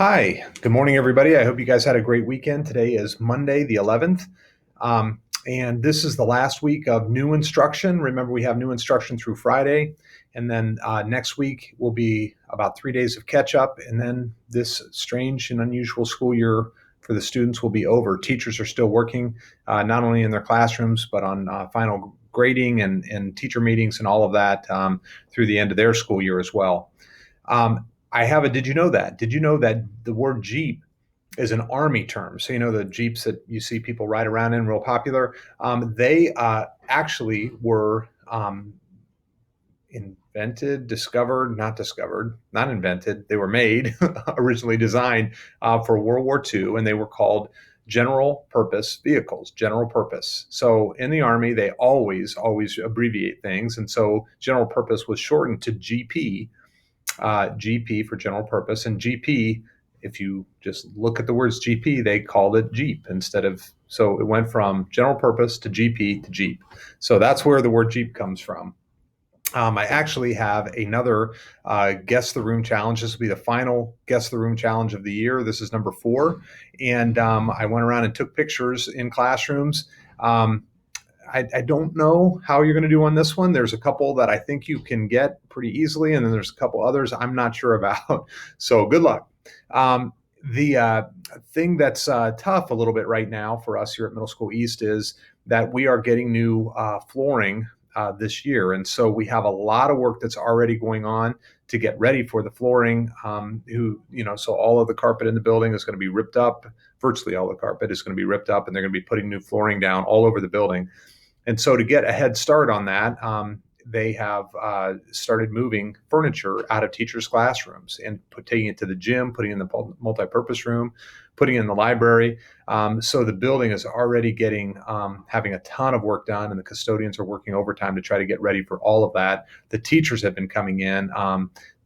Hi, good morning, everybody. I hope you guys had a great weekend. Today is Monday, the 11th, and this is the last week of new instruction. Remember, we have new instruction through Friday, and then next week will be about 3 days of catch up, and then this strange and unusual school year for the students will be over. Teachers are still working, not only in their classrooms, but on final grading and teacher meetings and all of that through the end of their school year as well. I have a did you know that? Did you know that the word Jeep is an Army term? So, you know, the Jeeps that you see people ride around in, real popular. They actually were invented, discovered, not invented. They were made, originally designed for World War II, and they were called general purpose vehicles, general purpose. So in the Army, they always abbreviate things. And so general purpose was shortened to GP, GP for general purpose, and GP, if you just look at the words GP, they called it Jeep instead of, so it went from general purpose to GP to Jeep. So that's where the word Jeep comes from. I actually have another Guess the Room challenge. This will be the final Guess the Room challenge of the year. This is number 4. And I went around and took pictures in classrooms. I don't know how you're going to do on this one. There's a couple that I think you can get pretty easily, and then there's a couple others I'm not sure about. So good luck. The thing that's tough a little bit right now for us here at Middle School East is that we are getting new flooring this year. And so we have a lot of work that's already going on to get ready for the flooring. So all of the carpet in the building is going to be ripped up. Virtually all the carpet is going to be ripped up, and they're going to be putting new flooring down all over the building. And so to get a head start on that, they have started moving furniture out of teachers' classrooms and taking it to the gym, putting it in the multipurpose room, putting it in the library. So the building is already having a ton of work done, and the custodians are working overtime to try to get ready for all of that. The teachers have been coming in.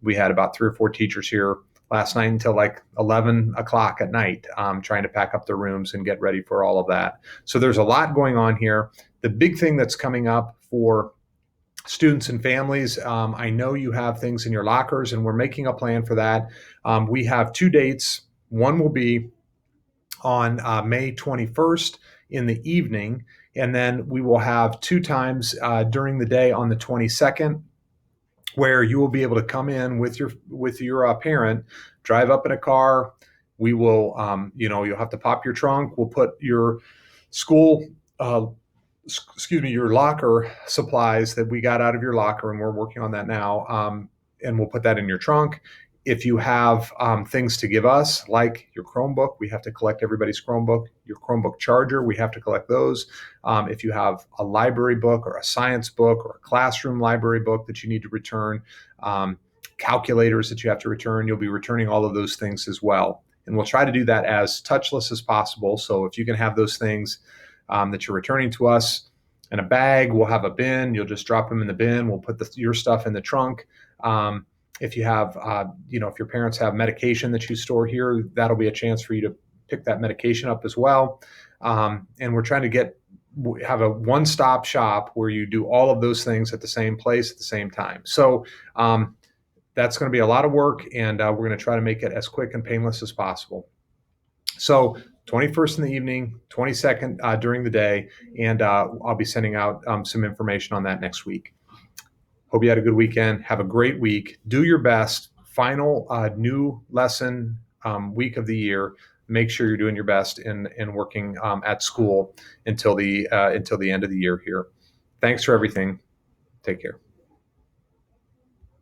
We had about 3 or 4 teachers here last night until like 11 o'clock at night, trying to pack up their rooms and get ready for all of that. So there's a lot going on here. The big thing that's coming up for students and families, I know you have things in your lockers, and we're making a plan for that. We have 2 dates. One will be on May 21st in the evening, and then we will have 2 times during the day on the 22nd, where you will be able to come in with your parent, drive up in a car. We will, you'll have to pop your trunk. We'll put your school your locker supplies that we got out of your locker, and we're working on that now. And we'll put that in your trunk. If you have things to give us, like your Chromebook, we have to collect everybody's Chromebook. Your Chromebook charger, we have to collect those. If you have a library book or a science book or a classroom library book that you need to return, calculators that you have to return, you'll be returning all of those things as well. And we'll try to do that as touchless as possible. So if you can have those things that you're returning to us in a bag, we'll have a bin. You'll just drop them in the bin. We'll put your stuff in the trunk. If you have, if your parents have medication that you store here, that'll be a chance for you to pick that medication up as well. And we're trying to have a one-stop shop where you do all of those things at the same place at the same time. So that's going to be a lot of work, and we're going to try to make it as quick and painless as possible. So 21st in the evening, 22nd during the day, and I'll be sending out some information on that next week. Hope you had a good weekend. Have a great week. Do your best. Final new lesson week of the year. Make sure you're doing your best in working at school until the end of the year here. Thanks for everything. Take care.